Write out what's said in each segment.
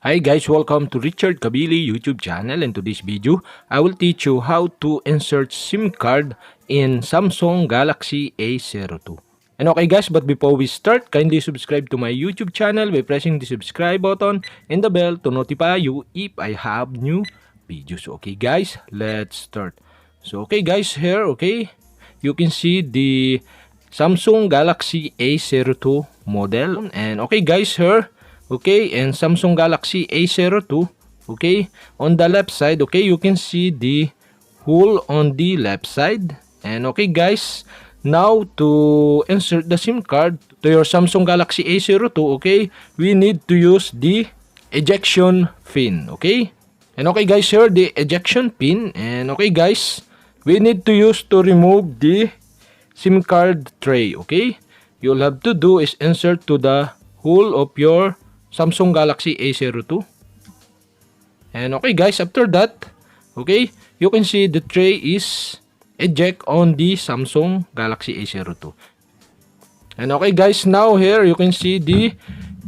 Hi guys, welcome to Richard Cabile YouTube channel, and to this video, I will teach you how to insert SIM card in Samsung Galaxy A02. And okay guys, but before we start, kindly subscribe to my YouTube channel by pressing the subscribe button and the bell to notify you if I have new videos. Okay guys, let's start. So okay guys, here, okay, you can see the Samsung Galaxy A02 model. And okay guys, here, okay, and Samsung Galaxy A02, okay, on the left side, okay, you can see the hole on the left side. And okay guys, now to insert the SIM card to your Samsung Galaxy A02, okay, we need to use the ejection pin, okay. And okay guys, here the ejection pin. And okay guys, we need to use to remove the SIM card tray, okay. You'll have to do is insert to the hole of your Samsung Galaxy A02. And okay guys, after that, okay, you can see the tray is eject on the Samsung Galaxy A02. And okay guys, now here you can see the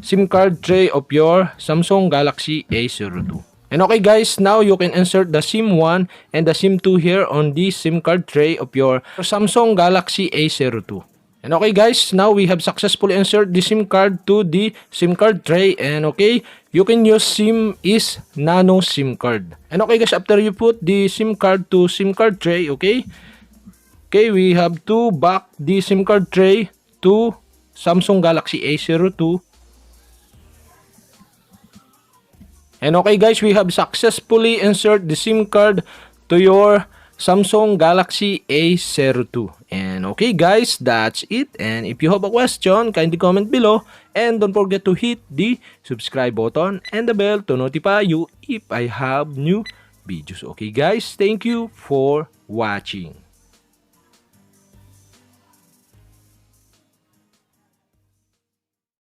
SIM card tray of your Samsung Galaxy A02. And okay guys, now you can insert the SIM 1 and the SIM 2 here on the SIM card tray of your Samsung Galaxy A02. And okay guys, now we have successfully inserted the SIM card to the SIM card tray. And okay, you can use SIM is nano SIM card. And okay guys, after you put the SIM card to SIM card tray, okay, we have to back the SIM card tray to Samsung Galaxy A02. And okay guys, we have successfully inserted the SIM card to your Samsung Galaxy A02. And okay guys, that's it. And if you have a question, kindly comment below. And don't forget to hit the subscribe button and the bell to notify you if I have new videos. Okay guys, thank you for watching.